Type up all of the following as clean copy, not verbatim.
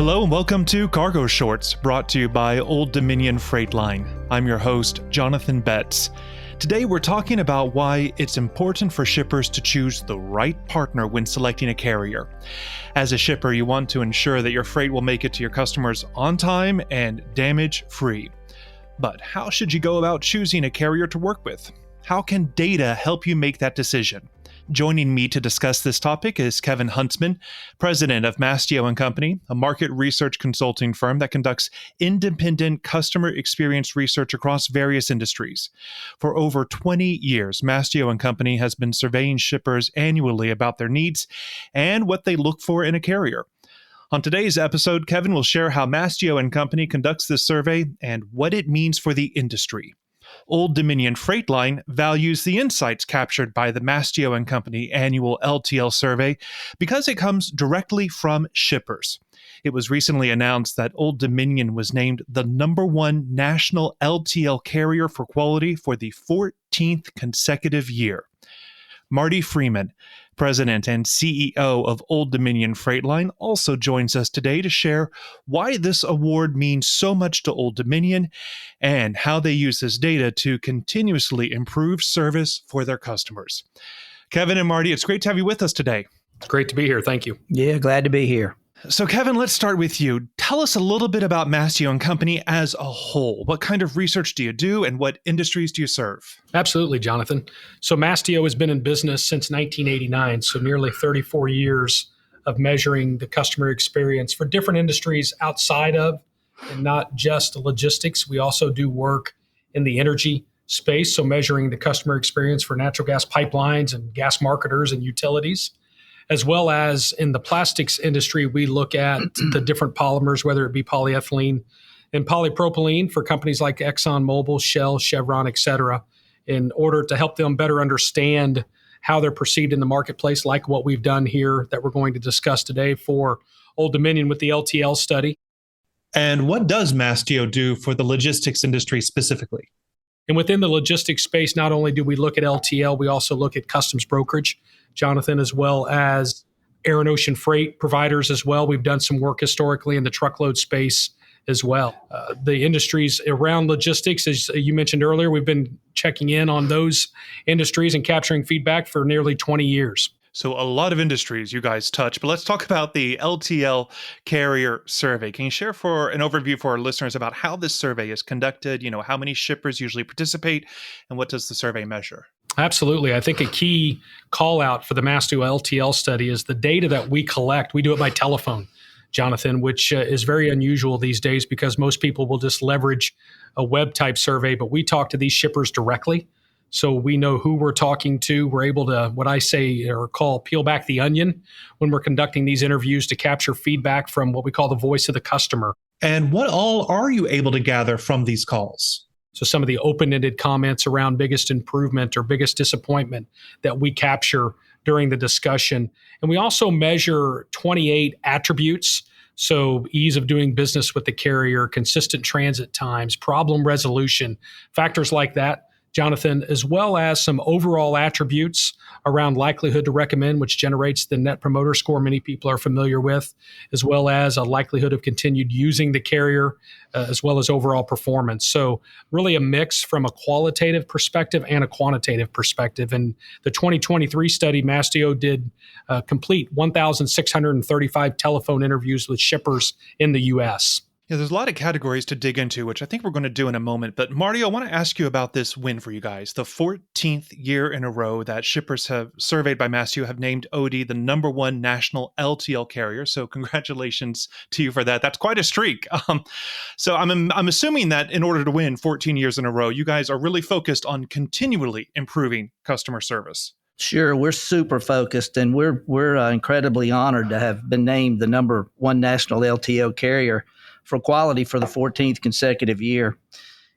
Hello and welcome to Cargo Shorts, brought to you by Old Dominion Freight Line. I'm your host, Jonathan Betz. Today we're talking about why it's important for shippers to choose the right partner when selecting a carrier. As a shipper, you want to ensure that your freight will make it to your customers on time and damage-free. But how should you go about choosing a carrier to work with? How can data help you make that decision? Joining me to discuss this topic is Kevin Huntsman, president of Mastio Company, a market research consulting firm that conducts independent customer experience research across various industries. For over 20 years, Mastio Company has been surveying shippers annually about their needs and what they look for in a carrier. On today's episode, Kevin will share how Mastio Company conducts this survey and what it means for the industry. Old Dominion Freight Line values the insights captured by the Mastio Company annual LTL survey because it comes directly from shippers. It was recently announced that Old Dominion was named the #1 national LTL carrier for quality for the 14th consecutive year. Marty Freeman, president and CEO of Old Dominion Freight Line, also joins us today to share why this award means so much to Old Dominion and how they use this data to continuously improve service for their customers. Kevin and Marty, it's great to have you with us today. It's great to be here. Thank you. Yeah, glad to be here. So Kevin, let's start with you. Tell us a little bit about Mastio Company as a whole. What kind of research do you do and what industries do you serve? Absolutely, Jonathan. So Mastio has been in business since 1989, so nearly 34 years of measuring the customer experience for different industries outside of and not just logistics. We also do work in the energy space, so measuring the customer experience for natural gas pipelines and gas marketers and utilities. As well as in the plastics industry, we look at the different polymers, whether it be polyethylene and polypropylene for companies like ExxonMobil, Shell, Chevron, et cetera, in order to help them better understand how they're perceived in the marketplace, like what we've done here that we're going to discuss today for Old Dominion with the LTL study. And what does Mastio do for the logistics industry specifically? And within the logistics space, not only do we look at LTL, we also look at customs brokerage, Jonathan, as well as air and ocean freight providers as well. We've done some work historically in the truckload space as well. The industries around logistics, as you mentioned earlier, we've been checking in on those industries and capturing feedback for nearly 20 years. So a lot of industries you guys touch, but let's talk about the LTL carrier survey. Can you share for an overview for our listeners about how this survey is conducted? You know, how many shippers usually participate and what does the survey measure? Absolutely. I think a key call out for the Mastio LTL study is the data that we collect. We do it by telephone, Jonathan, which is very unusual these days because most people will just leverage a web type survey, but we talk to these shippers directly. So we know who we're talking to. We're able to, what I say or call, peel back the onion when we're conducting these interviews to capture feedback from what we call the voice of the customer. And what all are you able to gather from these calls? So some of the open-ended comments around biggest improvement or biggest disappointment that we capture during the discussion. And we also measure 28 attributes. So ease of doing business with the carrier, consistent transit times, problem resolution, factors like that, Jonathan, as well as some overall attributes around likelihood to recommend, which generates the Net Promoter Score many people are familiar with, as well as a likelihood of continued using the carrier, as well as overall performance. So really a mix from a qualitative perspective and a quantitative perspective. And the 2023 study, Mastio did complete 1,635 telephone interviews with shippers in the U.S. Yeah, there's a lot of categories to dig into, which I think we're going to do in a moment. But Marty, I want to ask you about this win for you guys. The 14th year in a row that shippers have surveyed by Mastio have named OD the #1 national LTL carrier. So congratulations to you for that. That's quite a streak. So I'm assuming that in order to win 14 years in a row, you guys are really focused on continually improving customer service. Sure, we're super focused, and we're incredibly honored to have been named the #1 national LTL carrier for quality for the 14th consecutive year.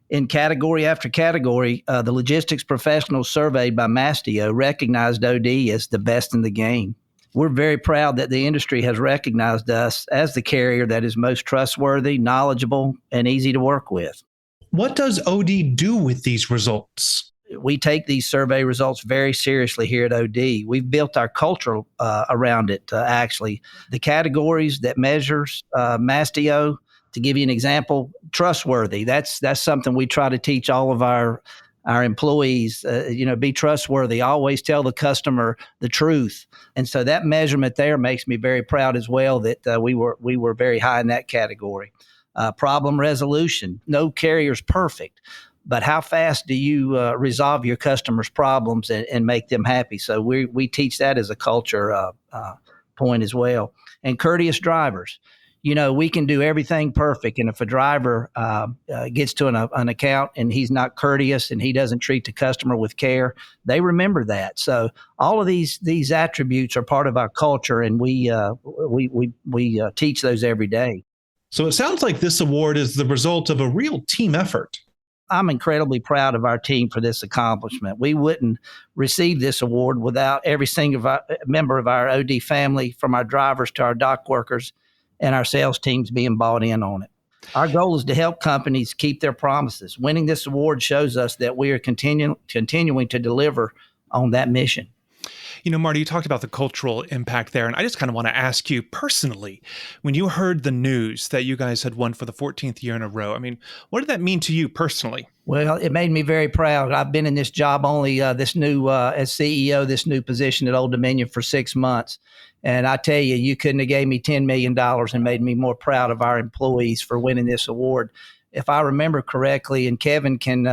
In category after category, the Logistics Professional Survey by Mastio recognized OD as the best in the game. We're very proud that the industry has recognized us as the carrier that is most trustworthy, knowledgeable, and easy to work with. What does OD do with these results? we take these survey results very seriously here at OD. We've built our culture around it, actually. The categories that measures Mastio, to give you an example, trustworthy. That's something we try to teach all of our employees, be trustworthy, always tell the customer the truth. And so that measurement there makes me very proud as well that we were very high in that category. Problem resolution. No carrier's perfect, but how fast do you resolve your customers' problems and make them happy? So we teach that as a culture point as well. And courteous drivers. We can do everything perfect, and if a driver gets to an account and he's not courteous and he doesn't treat the customer with care, they remember that. So all of these attributes are part of our culture, and we teach those every day. So it sounds like this award is the result of a real team effort. I'm incredibly proud of our team for this accomplishment. We wouldn't receive this award without every single member of our OD family, from our drivers to our dock workers, and our sales teams being bought in on it. Our goal is to help companies keep their promises. Winning this award shows us that we are continuing to deliver on that mission. Marty, you talked about the cultural impact there, and I just kind of want to ask you personally, when you heard the news that you guys had won for the 14th year in a row, what did that mean to you personally? Well, it made me very proud. I've been in this job only as CEO, this new position at Old Dominion for 6 months. And I tell you, you couldn't have gave me $10 million and made me more proud of our employees for winning this award. If I remember correctly, and Kevin can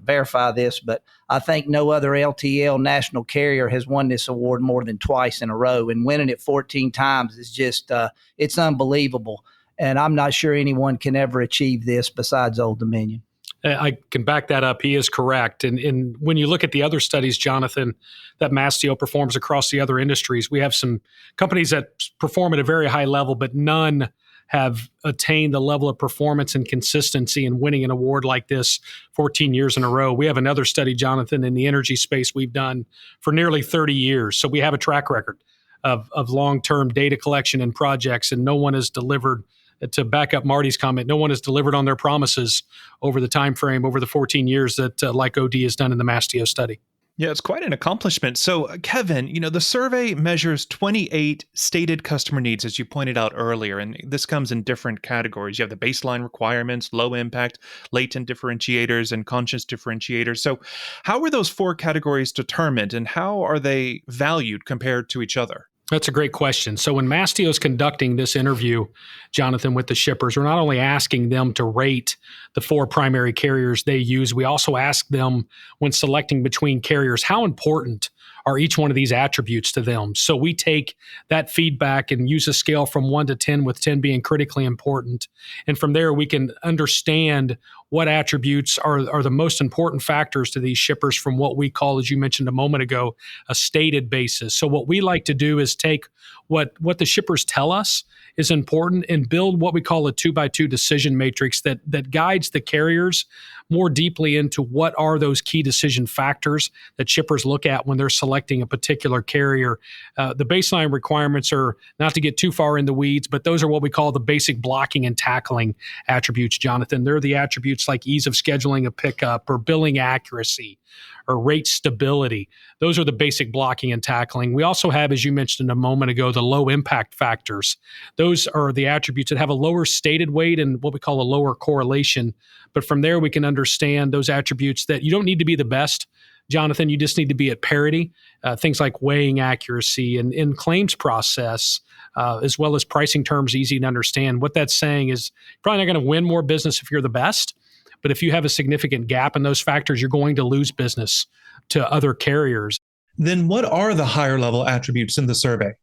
verify this, but I think no other LTL national carrier has won this award more than twice in a row. And winning it 14 times is just, it's unbelievable. And I'm not sure anyone can ever achieve this besides Old Dominion. I can back that up. He is correct. And when you look at the other studies, Jonathan, that Mastio performs across the other industries, we have some companies that perform at a very high level, but none have attained the level of performance and consistency in winning an award like this 14 years in a row. We have another study, Jonathan, in the energy space we've done for nearly 30 years. So we have a track record of long-term data collection and projects, and no one has delivered. To back up Marty's comment, no one has delivered on their promises over the time frame, over the 14 years that like OD has done in the Mastio study. Yeah, it's quite an accomplishment. So, Kevin, the survey measures 28 stated customer needs, as you pointed out earlier, and this comes in different categories. You have the baseline requirements, low impact, latent differentiators, and conscious differentiators. So how were those 4 categories determined, and how are they valued compared to each other? That's a great question. So when Mastio is conducting this interview, Jonathan, with the shippers, we're not only asking them to rate the 4 primary carriers they use, we also ask them, when selecting between carriers, how important are each one of these attributes to them. So we take that feedback and use a scale from 1 to 10, with 10 being critically important. And from there, we can understand what attributes are the most important factors to these shippers from what we call, as you mentioned a moment ago, a stated basis. So what we like to do is take what the shippers tell us is important and build what we call a 2x2 decision matrix that guides the carriers more deeply into what are those key decision factors that shippers look at when they're selecting a particular carrier. The baseline requirements are, not to get too far in the weeds, but those are what we call the basic blocking and tackling attributes, Jonathan. They're the attributes like ease of scheduling a pickup or billing accuracy or rate stability. Those are the basic blocking and tackling. We also have, as you mentioned a moment ago, the low impact factors. Those are the attributes that have a lower stated weight and what we call a lower correlation. But from there, we can understand those attributes that you don't need to be the best, Jonathan. You just need to be at parity. Things like weighing accuracy and in claims process, as well as pricing terms easy to understand. What that's saying is you're probably not going to win more business if you're the best. But if you have a significant gap in those factors, you're going to lose business to other carriers. Then what are the higher level attributes in the survey?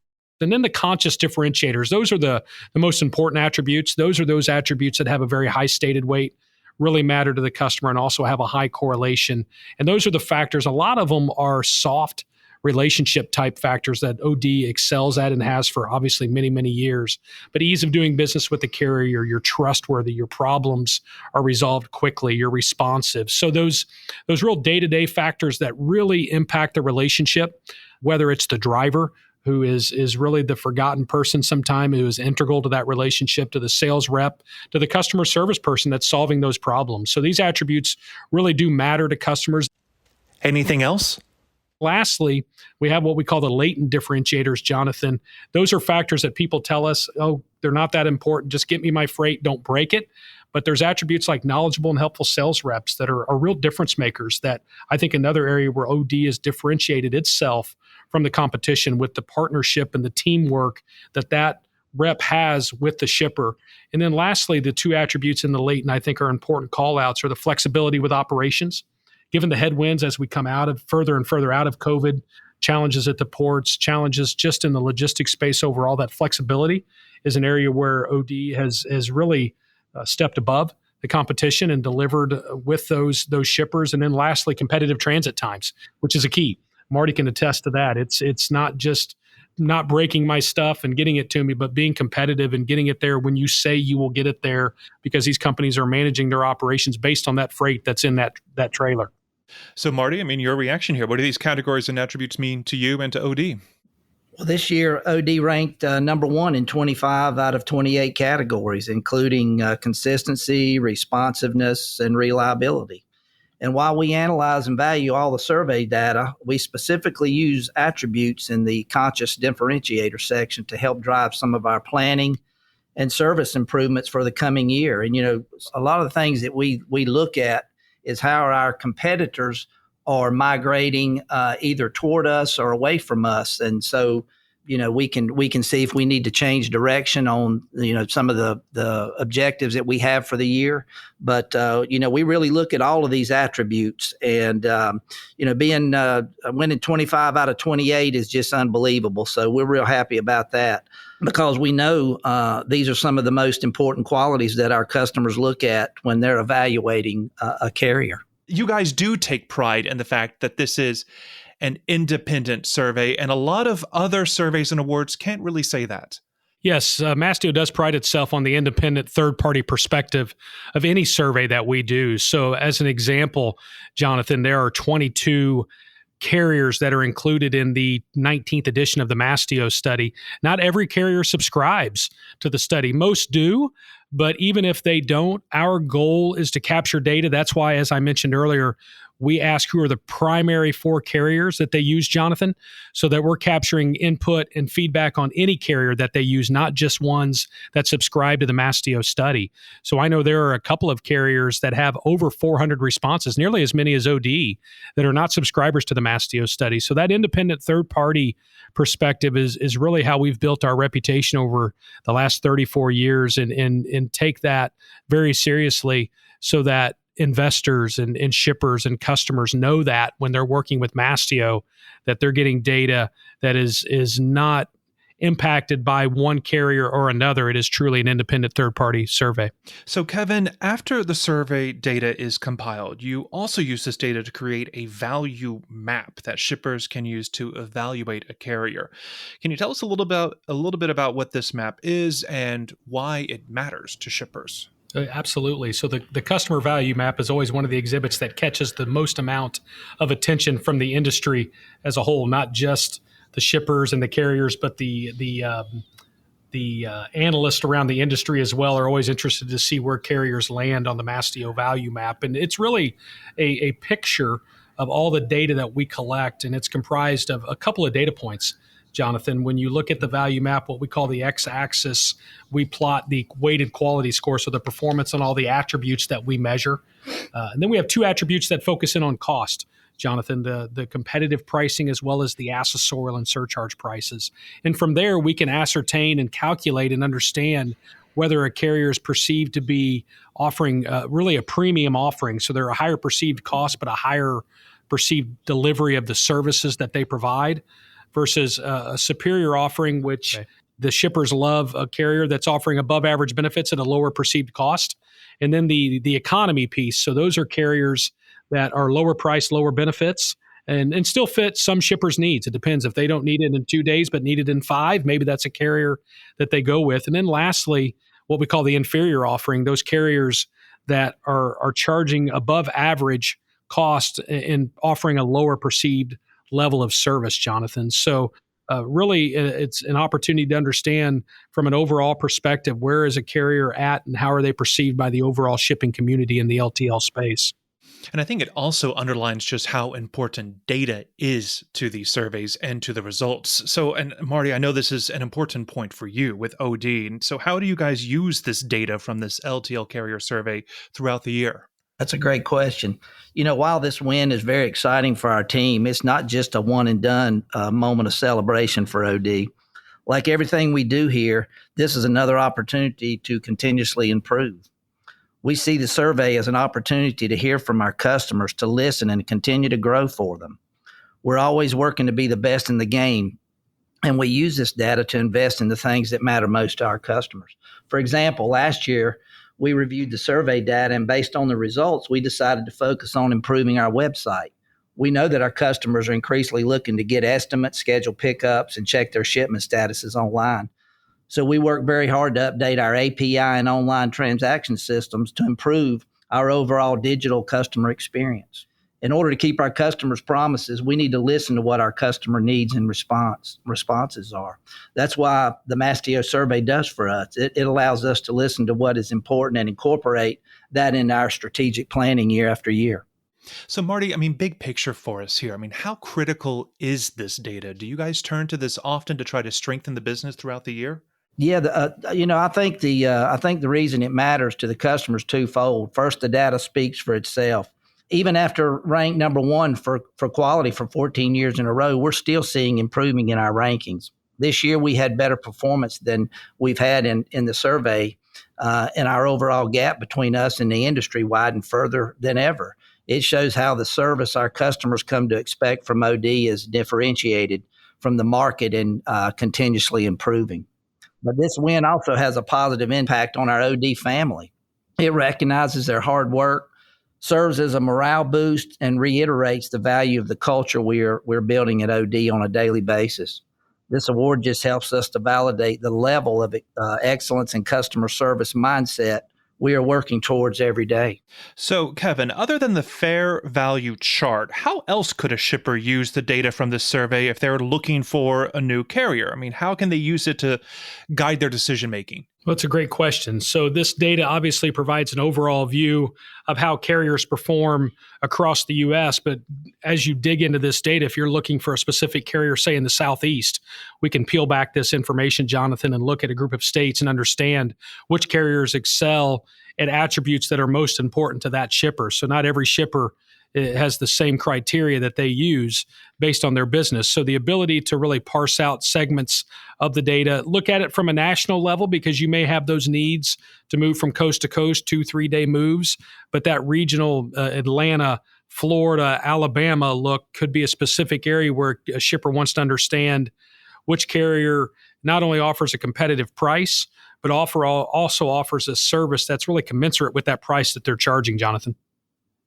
And then the conscious differentiators, those are the most important attributes. Those are those attributes that have a very high stated weight, really matter to the customer, and also have a high correlation. And those are the factors. A lot of them are soft relationship type factors that OD excels at and has for obviously many, many years. But ease of doing business with the carrier, you're trustworthy, your problems are resolved quickly, you're responsive. So those real day-to-day factors that really impact the relationship, whether it's the driver who is really the forgotten person sometime, who is integral to that relationship, to the sales rep, to the customer service person that's solving those problems. So these attributes really do matter to customers. Anything else? Lastly, we have what we call the latent differentiators, Jonathan. Those are factors that people tell us, oh, they're not that important. Just get me my freight, don't break it. But there's attributes like knowledgeable and helpful sales reps that are real difference makers that I think another area where OD has differentiated itself from the competition with the partnership and the teamwork that rep has with the shipper. And then lastly, the two attributes in the latent I think are important call outs are the flexibility with operations. Given the headwinds as we come out of further and further out of COVID, challenges at the ports, challenges just in the logistics space overall, that flexibility is an area where OD has really stepped above the competition and delivered with those shippers. And then lastly, competitive transit times, which is a key. Marty can attest to that. It's not just not breaking my stuff and getting it to me, but being competitive and getting it there when you say you will get it there, because these companies are managing their operations based on that freight that's in that trailer. So Marty, I mean, your reaction here, what do these categories and attributes mean to you and to OD? Well, this year, OD ranked number one in 25 out of 28 categories, including consistency, responsiveness, and reliability. And while we analyze and value all the survey data, we specifically use attributes in the Conscious Differentiator section to help drive some of our planning and service improvements for the coming year. And, a lot of the things that we look at is how our competitors are migrating either toward us or away from us. And so, we can see if we need to change direction on, some of the objectives that we have for the year. But, we really look at all of these attributes, and, winning 25 out of 28 is just unbelievable. So we're real happy about that, because we know these are some of the most important qualities that our customers look at when they're evaluating a carrier. You guys do take pride in the fact that this is an independent survey, and a lot of other surveys and awards can't really say that. Yes, Mastio does pride itself on the independent third-party perspective of any survey that we do. So as an example, Jonathan, there are 22 carriers that are included in the 19th edition of the Mastio study. Not every carrier subscribes to the study. Most do, but even if they don't, our goal is to capture data. That's why, as I mentioned earlier, we ask who are the primary 4 carriers that they use, Jonathan, so that we're capturing input and feedback on any carrier that they use, not just ones that subscribe to the Mastio study. So I know there are a couple of carriers that have over 400 responses, nearly as many as OD, that are not subscribers to the Mastio study. So that independent third-party perspective is really how we've built our reputation over the last 34 years and take that very seriously, so that investors and shippers and customers know that when they're working with Mastio, that they're getting data that is not impacted by one carrier or another. It is truly an independent third-party survey. So Kevin, after the survey data is compiled, you also use this data to create a value map that shippers can use to evaluate a carrier. Can you tell us a little bit about what this map is and why it matters to shippers? Absolutely. So the customer value map is always one of the exhibits that catches the most amount of attention from the industry as a whole, not just the shippers and the carriers, but the analysts around the industry as well are always interested to see where carriers land on the Mastio value map. And it's really a picture of all the data that we collect, and it's comprised of a couple of data points. Jonathan, when you look at the value map, what we call the x-axis, we plot the weighted quality score, so the performance on all the attributes that we measure. And then we have 2 attributes that focus in on cost, Jonathan, the competitive pricing as well as the accessorial and surcharge prices. And from there, we can ascertain and calculate and understand whether a carrier is perceived to be offering really a premium offering. So they're a higher perceived cost, but a higher perceived delivery of the services that they provide, versus a superior offering, which the shippers love a carrier that's offering above average benefits at a lower perceived cost. And then the economy piece. So those are carriers that are lower price, lower benefits, and still fit some shippers' needs. It depends. If they don't need it in 2 days, but need it in 5, maybe that's a carrier that they go with. And then lastly, what we call the inferior offering, those carriers that are charging above average cost and offering a lower perceived level of service, Jonathan. So really, it's an opportunity to understand from an overall perspective, where is a carrier at and how are they perceived by the overall shipping community in the LTL space? And I think it also underlines just how important data is to these surveys and to the results. So, and Marty, I know this is an important point for you with OD. And so, how do you guys use this data from this LTL carrier survey throughout the year? That's a great question. While this win is very exciting for our team, it's not just a one and done moment of celebration for OD. Like everything we do here, this is another opportunity to continuously improve. We see the survey as an opportunity to hear from our customers, to listen and continue to grow for them. We're always working to be the best in the game, and we use this data to invest in the things that matter most to our customers. For example, last year, we reviewed the survey data, and based on the results, we decided to focus on improving our website. We know that our customers are increasingly looking to get estimates, schedule pickups, and check their shipment statuses online. So we work very hard to update our API and online transaction systems to improve our overall digital customer experience. In order to keep our customers' promises, we need to listen to what our customer needs and responses are. That's why the Mastio survey does for us. It allows us to listen to what is important and incorporate that in our strategic planning year after year. So, Marty, big picture for us here. How critical is this data? Do you guys turn to this often to try to strengthen the business throughout the year? Yeah, I think the reason it matters to the customer is twofold. First, the data speaks for itself. Even after ranked number one for quality for 14 years in a row, we're still seeing improving in our rankings. This year, we had better performance than we've had in the survey, and our overall gap between us and the industry widened further than ever. It shows how the service our customers come to expect from OD is differentiated from the market and continuously improving. But this win also has a positive impact on our OD family. It recognizes their hard work, serves as a morale boost, and reiterates the value of the culture we're building at OD on a daily basis. This award just helps us to validate the level of excellence and customer service mindset we are working towards every day. So, Kevin, other than the fair value chart, how else could a shipper use the data from this survey if they're looking for a new carrier? How can they use it to guide their decision making? Well, that's a great question. So this data obviously provides an overall view of how carriers perform across the U.S. But as you dig into this data, if you're looking for a specific carrier, say in the Southeast, we can peel back this information, Jonathan, and look at a group of states and understand which carriers excel at attributes that are most important to that shipper. So not every shipper has the same criteria that they use based on their business. So the ability to really parse out segments of the data, look at it from a national level, because you may have those needs to move from coast to coast, 2-3 day moves, but that regional Atlanta, Florida, Alabama look could be a specific area where a shipper wants to understand which carrier not only offers a competitive price, but also offers a service that's really commensurate with that price that they're charging, Jonathan.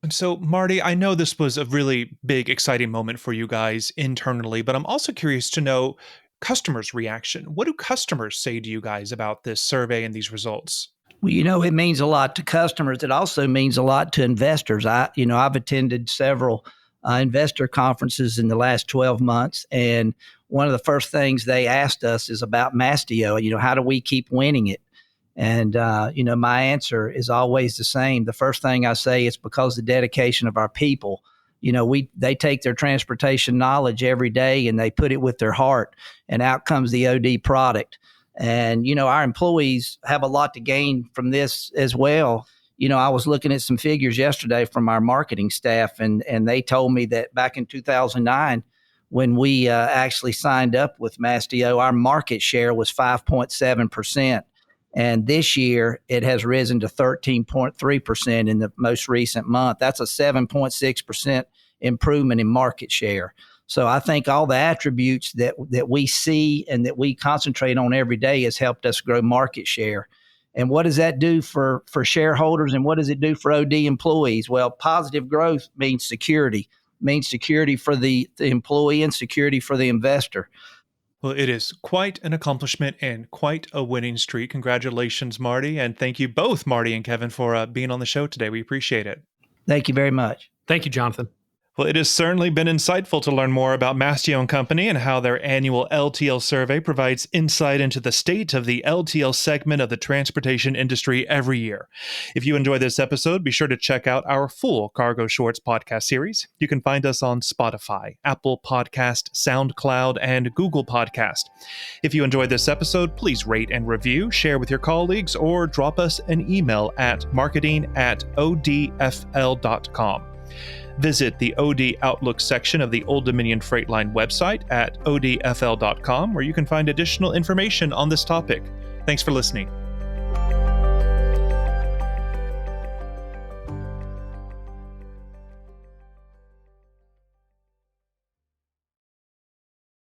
And so, Marty, I know this was a really big, exciting moment for you guys internally, but I'm also curious to know customers' reaction. What do customers say to you guys about this survey and these results? Well, it means a lot to customers. It also means a lot to investors. I've attended several investor conferences in the last 12 months, and one of the first things they asked us is about Mastio. How do we keep winning it? And, my answer is always the same. The first thing I say is because the dedication of our people. They take their transportation knowledge every day and they put it with their heart, and out comes the OD product. And, our employees have a lot to gain from this as well. I was looking at some figures yesterday from our marketing staff, and they told me that back in 2009, when we actually signed up with Mastio, our market share was 5.7%. And this year, it has risen to 13.3% in the most recent month. That's a 7.6% improvement in market share. So I think all the attributes that we see and that we concentrate on every day has helped us grow market share. And what does that do for shareholders, and what does it do for OD employees? Well, positive growth means security for the employee and security for the investor. Well, it is quite an accomplishment and quite a winning streak. Congratulations, Marty. And thank you both, Marty and Kevin, for being on the show today. We appreciate it. Thank you very much. Thank you, Jonathan. Well, it has certainly been insightful to learn more about Mastio Company and how their annual LTL survey provides insight into the state of the LTL segment of the transportation industry every year. If you enjoy this episode, be sure to check out our full Cargo Shorts podcast series. You can find us on Spotify, Apple Podcast, SoundCloud, and Google Podcast. If you enjoyed this episode, please rate and review, share with your colleagues, or drop us an email at marketing@odfl.com. Visit the OD Outlook section of the Old Dominion Freight Line website at odfl.com, where you can find additional information on this topic. Thanks for listening.